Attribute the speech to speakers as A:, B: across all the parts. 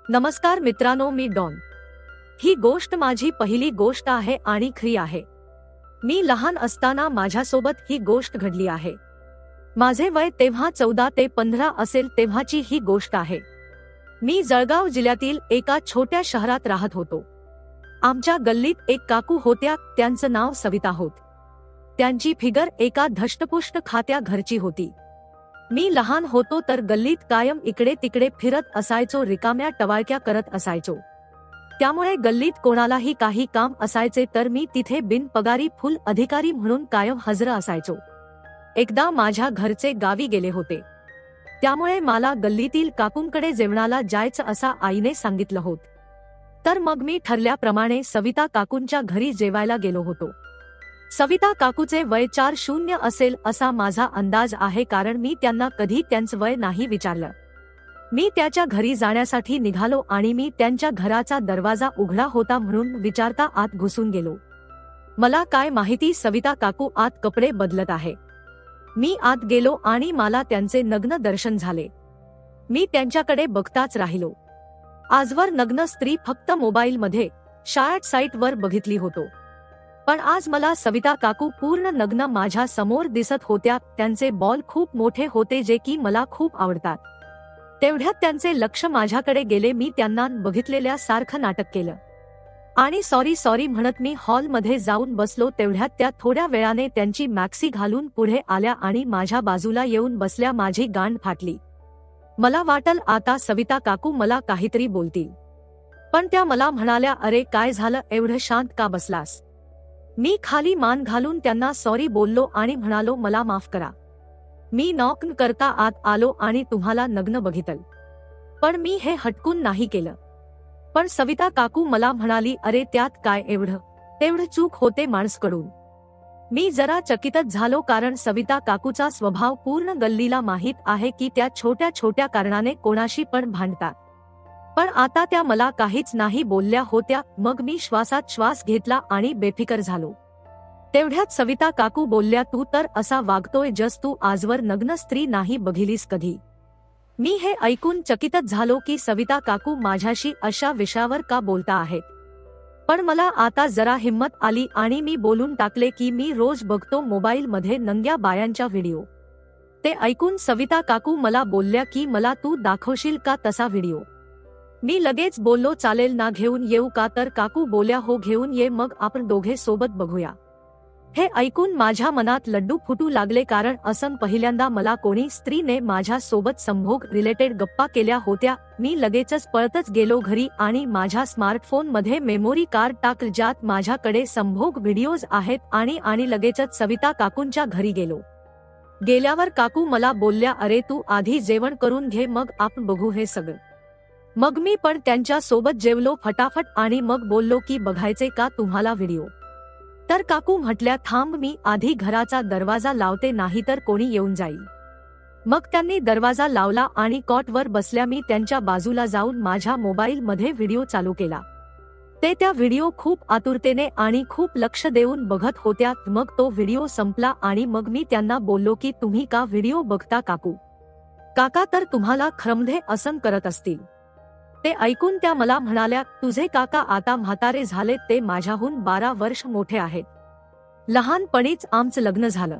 A: नमस्कार मित्रांनो, मी डॉन। ही गोष्ट माझी पहिली गोष्ट आहे आणि खरी आहे। मी लहान असताना माझ्यासोबत ही गोष्ट घडली आहे। माझे वय तेव्हा 14 ते 15 असेल तेव्हाची ही गोष्ट आहे। मी जळगाव जिल्ह्यातील एका छोट्या शहरात राहत होतो। आमच्या गल्लीत एक काकू होत्या, त्यांचं नाव सविता होत। त्यांची फिगर एका धष्टपुष्ट खात्या घरची होती। मी लहान होतो तर गल्लीत कायम इकडे तिकडे फिरत असायचो, रिकाम्या टवाळक्या करत असायचो। त्यामुळे गल्लीत कोणालाही काही काम असायचे तर मी तिथे बिनपगारी फुल अधिकारी म्हणून कायम हजर असायचो। एकदा माझ्या घरचे गावी गेले होते, त्यामुळे मला गल्लीतील काकूंकडे जेवणाला जायचं असा आईने सांगितलं होत। तर मग मी ठरल्याप्रमाणे सविता काकूंच्या घरी जेवायला गेलो होतो। सविता काकूचे वय 40 असेल असा माझा अंदाज आहे, कारण मी त्यांना कधी त्यांचं वय नाही विचारलं। मी त्याच्या घरी जाण्यासाठी निघालो आणि मी त्यांच्या घराचा दरवाजा उघडा होता म्हणून विचारता आत घुसून गेलो। मला काय माहिती सविता काकू आत कपडे बदलत आहे। मी आत गेलो आणि मला त्यांचे नग्न दर्शन झाले। मी त्यांच्याकडे बघताच राहिलो। आजवर नग्न स्त्री फक्त मोबाईलमध्ये शॉर्ट साईटवर बघितली होतो, पण आज मला सविता काकू पूर्ण नग्न माझ्या समोर दिसत होत्या। त्यांचे बॉल खूप मोठे होते, जे की मला खूप आवडतात। तेवढ्यात त्यांचे लक्ष माझ्याकडे गेले। मी त्यांना बघितलेल्या सारखं नाटक केलं आणि सॉरी म्हणत मी हॉलमध्ये जाऊन बसलो। तेवढ्यात त्या थोड्या वेळाने त्यांची मॅक्सी घालून पुढे आल्या आणि माझ्या बाजूला येऊन बसल्या। माझी गांड फाटली। मला वाटलं आता सविता काकू मला काहीतरी बोलतील, पण त्या मला म्हणाल्या, अरे काय झालं, एवढं शांत का बसलास? मी खाली मान घालून त्यांना सॉरी बोललो आणि म्हणालो, मला माफ करा, मी नॉक न करता आत आलो आणि तुम्हाला नग्न बघितलं, पण मी हे हटकून नाही केलं। पण सविता काकू मला म्हणाली, अरे त्यात काय, तेवढं चूक होते माणसाकडून। मी जरा चकितच झालो, कारण सविता काकूचा स्वभाव पूर्ण गल्लीला माहीत आहे की त्या छोट्या छोट्या कारणाने कोणाशी पण भांडतात। पण आता त्या मला काहीच नाही बोलल्या होत्या। मग मी श्वासात श्वास घेतला आणि बेफिकर झालो। तेवढ्यात सविता काकू बोलल्या, तू तर असा वागतोय जस तू आजवर नग्न स्त्री नाही बघितलीस कधी। मी हे ऐकून चकितच झालो की सविता काकू माझ्याशी अशा विषयावर का बोलता आहेत। पण मला आता जरा हिम्मत आली आणि मी बोलून टाकले की मी रोज बघतो मोबाईलमध्ये नंग्या बायांच्या व्हिडिओ। ते ऐकून सविता काकू मला बोलल्या की मला तू दाखवशील का तसा व्हिडिओ? मी लगेच बोललो, चालेल ना, घेऊन येऊ का? तर काकू बोल्या, हो घेऊन ये, मग आपण दोघे सोबत बघूया। हे ऐकून माझ्या मनात लड्डू फुटू लागले, कारण असं पहिल्यांदा मला कोणी स्त्रीने माझ्या सोबत संभोग रिलेटेड गप्पा केल्या होत्या। मी लगेचच पळतच गेलो घरी आणि माझ्या स्मार्टफोनमध्ये मेमोरी कार्ड टाकलं, ज्यात माझ्याकडे संभोग व्हिडिओज आहेत आणि लगेचच सविता काकूंच्या घरी गेलो। गेल्यावर काकू मला बोलल्या, अरे तू आधी जेवण करून घे, मग आपण बघू हे सगळं। मग मी पण त्यांच्या सोबत जेवलो फटाफट आणि मग बोललो की बघायचे का तुम्हाला व्हिडिओ? तर काकू म्हटल्या, थांब, मी आधी घराचा दरवाजा लावते, नाहीतर कोणी येऊन जाईल। मग त्यांनी दरवाजा लावला आणि कॉटवर बसल्या। मी त्यांच्या बाजूला जाऊन माझ्या मोबाईलमध्ये व्हिडिओ चालू केला। ते त्या व्हिडिओ खूप आतुरतेने आणि खूप लक्ष देऊन बघत होत्या। मग तो व्हिडिओ संपला आणि मग मी त्यांना बोललो की तुम्ही का व्हिडिओ बघता काकू? काका तर तुम्हाला खरमधे असं करत असतील। ते ऐकून त्या मला म्हणाल्या, तुझे काका आता म्हातारे झाले, ते माझ्याहून 12 वर्ष मोठे आहेत। लहानपणीच आमचं लग्न झालं।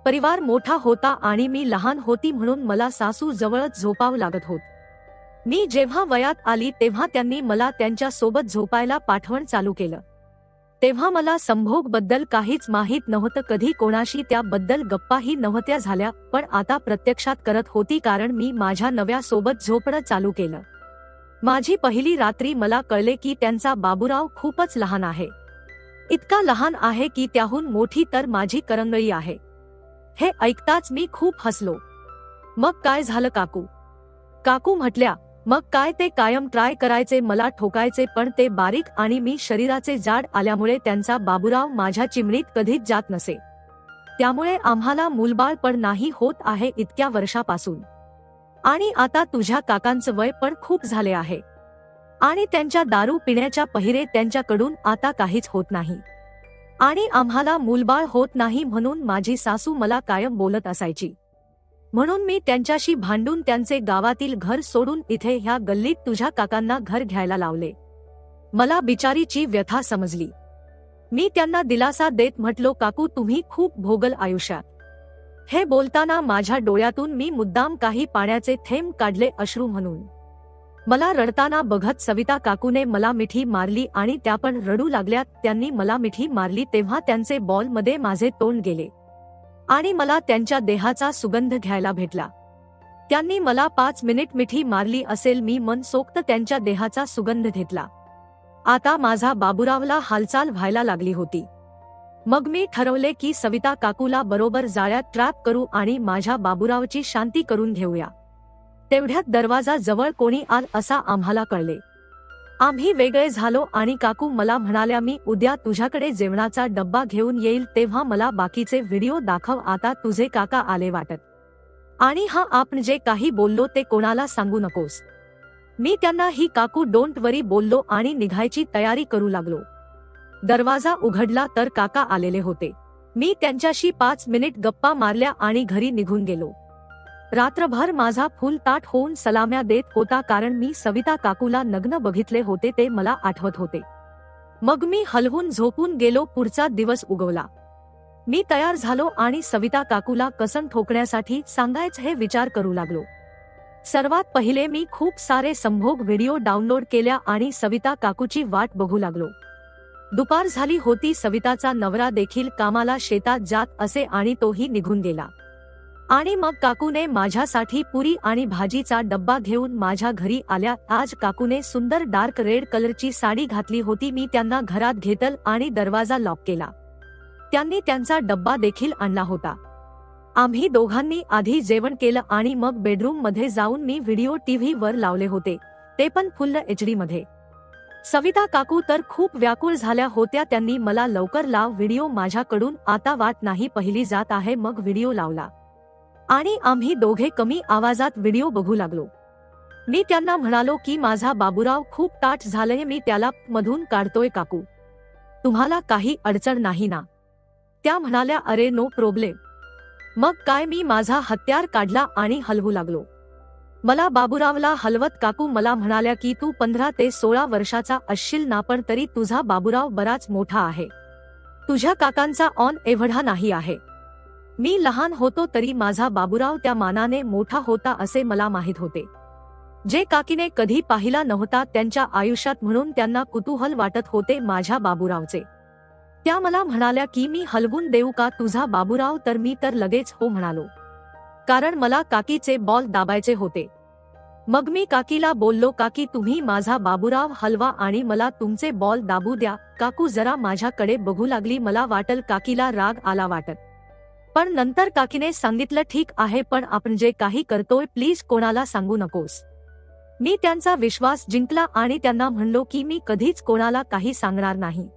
A: परिवार मोठा होता आणि मी लहान होती म्हणून मला सासू जवळच झोपावं लागत होत। मी जेव्हा वयात आली तेव्हा त्यांनी मला त्यांच्या सोबत झोपायला पाठवण चालू केलं। तेव्हा मला संभोग बद्दल काहीच माहीत नव्हतं, कधी कोणाशी त्याबद्दल गप्पाही नव्हत्या झाल्या, पण आता प्रत्यक्षात करत होती, कारण मी माझ्या नव्या सोबत झोपणं चालू केलं। माझी पहिली रात्री मला कळले की त्यांचा बाबूराव खूपच लहान आहे। इतका लहान आहे की त्याहून मोठी तर माझी करंगळी आहे। हे ऐकताच मी खूप हसलो। मग काय झालं काकू? काकू म्हटल्या, मग काय, ते कायम ट्राय करायचे मला ठोकायचे, पण ते बारीक आणि मी शरीराचे जाड आल्यामुळे त्यांचा बाबूराव माझ्या चिमणीत कधीच जात नसे। त्यामुळे आम्हाला मूलबाळ पण नाही होत आहे इतक्या वर्षापासून। आणि आता तुझ्या काकांचं वय पण खूप झाले आहे आणि त्यांच्या दारू पिण्याच्या पहिरे त्यांच्याकडून आता काहीच होत नाही आणि आम्हाला मूलबाळ होत नाही, म्हणून माझी सासू मला कायम बोलत असायची। म्हणून मी त्यांच्याशी भांडून त्यांचे गावातील घर सोडून इथे ह्या गल्लीत तुझ्या काकांना घर घ्यायला लावले. मला बिचारीची व्यथा समजली. मी त्यांना दिलासा देत म्हटलो, काकू तुम्ही खूप भोगल आयुष्यात. हे बोलताना माझ्या डोळ्यातून मी मुद्दाम काही पाण्याचे थेंब काढले अश्रू म्हणून. मला रडताना बघत सविता काकूने मला मिठी मारली आणि त्या पण रडू लागल्या. त्यांनी मला मिठी मारली तेव्हा त्यांचे बॉलमध्ये माझे तोंड गेले आणि मला त्यांच्या देहाचा सुगंध घ्यायला भेटला. त्यांनी मला 5 मिनिट मिठी मारली असेल. मी मनसोक्त त्यांच्या देहाचा सुगंध घेतला. आता माझा बाबूरावला हालचाल व्हायला लागली होती. मग मी ठरवले की सविता काकूला बरोबर जाळ्यात ट्रॅप करू आणि माझ्या बाबूरावची शांती करून घेऊया. तेवढ्यात दरवाजा जवळ कोणी आल असा आम्हाला कळले. आम्ही वेगळे झालो आणि काकू मला म्हणाल्या, मी उद्या तुझ्याकडे जेवणाचा डब्बा घेऊन येईल तेव्हा मला बाकीचे व्हिडिओ दाखव. आता तुझे काका आले वाटत. आणि हा आपण जे काही बोललो ते कोणाला सांगू नकोस. मी त्यांना ही काकू डोंट वरी बोललो आणि निघायची तयारी करू लागलो. दरवाजा उघडला तर काका आलेले होते. मी त्यांच्याशी 5 मिनिट गप्पा मारल्या आणि घरी निघून गेलो. रात्रभर माझा फुल ताट होऊन सलाम्या देत होता, कारण मी सविता काकूला नग्न बघितले होते ते मला आठवत होते. मग मी हलवून झोपून गेलो. पुढचा दिवस उगवला. मी तयार झालो आणि सविता काकूला कसन ठोकण्यासाठी सांगायचं हे विचार करू लागलो. सर्वात पहिले मी खूप सारे संभोग व्हिडिओ डाउनलोड केल्या आणि सविता काकूची वाट बघू लागलो. दुपार झाली होती. सविताचा नवरा देखील कामाला शेतात जात असे आणि तोही निघून गेला. आणि मग काकूने माझ्यासाठी पुरी आणि भाजीचा डब्बा घेऊन माझ्या घरी आल्या. आज काकूने सुंदर डार्क रेड कलरची साडी घातली होती. मी त्यांना घरात घेतल आणि दरवाजा लॉक केला. त्यांनी त्यांचा डब्बा देखील आणला होता. आम्ही दोघांनी आधी जेवण केलं आणि मग बेडरूम मध्ये जाऊन मी व्हिडिओ टीव्ही वर लावले होते, ते पण फुल्ल HD मध्ये. सविता काकू तर खूप व्याकुळ झाल्या होत्या. त्यांनी मला लवकर लाव व्हिडिओ, माझ्याकडून आता वाट नाही पहिली जात आहे. मग व्हिडिओ लावला आणि आम्ही दोघे कमी आवाजात व्हिडिओ बघू लागलो. मी त्यांना म्हणालो की माझा बाबूराव खूप ताठ झालंय, मी त्याला मधून काढतोय. काकू तुम्हाला काही अडचण नाही ना? त्या म्हणाल्या, अरे नो प्रॉब्लेम. मग काय, मी माझा हत्यार काढला आणि हलवू लागलो. मला बाबूरावला हलवत काकू मला म्हणाल्या की तू 15 ते 16 वर्षाचा असशील ना, पण तरी तुझा बाबूराव बराच मोठा आहे. तुझ्या काकांचा ऑन एवढा नाही आहे. मी लहान होतो तरी माझा बाबूराव त्या मानाने मोठा होता असे मला माहित होते, जे काकीने कधी पाहिला नव्हता त्यांच्या आयुष्यात. म्हणून त्यांना कुतूहल वाटत होते माझ्या बाबूरावचे. त्या मला म्हणाल्या की मी हलवून देऊ का तुझा बाबूराव? तर मी तर लगेच हो म्हणालो, कारण मला काकीचे बॉल दाबायचे होते. मग मी काकीला बोललो, काकी तुम्ही माझा बाबूराव हलवा आणि मला तुमचे बॉल दाबू द्या. काकू जरा माझ्याकडे बघू लागली. मला वाटल काकीला राग आला वाटत, पण नंतर काकीने सांगितलं, ठीक आहे, पण आपण जे काही करतोय प्लीज कोणाला सांगू नकोस. मी त्यांचा विश्वास जिंकला आणि त्यांना म्हणलो की मी कधीच कोणाला काही सांगणार नाही.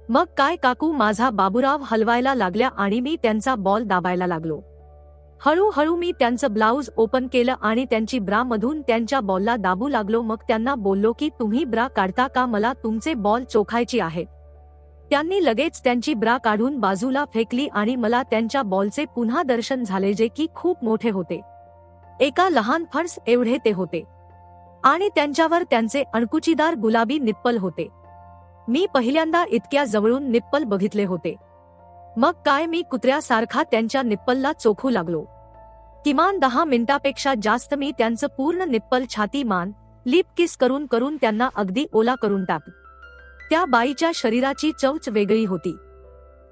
A: मग काय, काकू माझा बाबूराव हलवायला लागल्या आणि मी त्यांचा बॉल दाबायला लागलो. हळूहळू मी त्यांचं ब्लाऊज ओपन केलं आणि त्यांची ब्रा मधून त्यांच्या बॉलला दाबू लागलो. मग त्यांना बोललो की तुम्ही ब्रा काढता का? मला तुमचे बॉल चोखायची आहेत. त्यांनी लगेच त्यांची ब्रा काढून बाजूला फेकली आणि मला त्यांच्या बॉलचे पुन्हा दर्शन झाले, जे की खूप मोठे होते. एका लहान फणस एवढे ते होते आणि त्यांच्यावर त्यांचे अणकुचीदार गुलाबी निप्पल होते. मी पहिल्यांदा इतक्या जवळून निप्पल बघितले होते. मग काय, मी कुत्र्यासारखा त्यांच्या निप्पलला चोखू लागलो. किमान 10 मिनिटापेक्षा जास्त मी त्यांचं पूर्ण निप्पल, छाती, मान, लिप किस करून करून त्यांना अगदी ओला करून टाक. त्या बाईच्या शरीराची चवच वेगळी होती.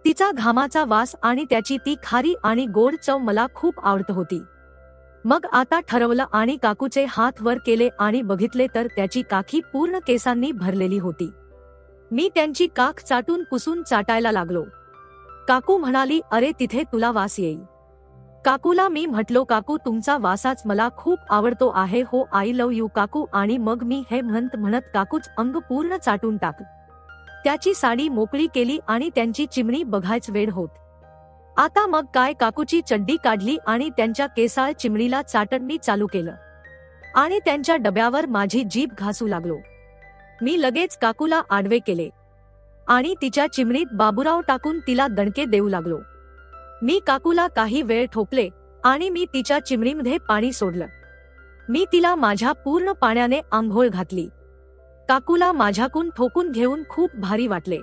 A: तिचा घामाचा वास आणि त्याची ती खारी आणि गोड चव मला खूप आवडत होती. मग आता ठरवलं आणि काकूचे हात वर केले आणि बघितले तर त्याची काखी पूर्ण केसांनी भरलेली होती. मी त्यांची काख चाटून पुसून चाटायला लागलो. काकू म्हणाली, अरे तिथे तुला वास येईल. काकूला मी म्हटलो, काकू तुमचा वासाच मला खूप आवडतो आहे. हो, आय लव्ह यू काकू. आणि मग मी हे म्हणत म्हणत काकूच अंग पूर्ण चाटून टाकलं. त्याची साडी मोकळी केली आणि त्यांची चिमणी बघायच वेळ होत. आता मग काय, काकूची चड्डी काढली आणि त्यांच्या केसाळ चिमणीला चाटणी चालू केलं आणि त्यांच्या डब्यावर माझी जीभ घासू लागलो. मी लगेच काकूला आडवे केले आणि तिच्या चिमणीत बाबूराव टाकून तिला दणके देऊ लागलो. मी काकूला काही वेळ ठोकले आणि मी तिच्या चिमणीमध्ये पाणी सोडलं. मी तिला माझ्या पूर्ण पाण्याने आंघोळ घातली. काकूला माझ्याकून ठोकून घेऊन खूप भारी वाटले.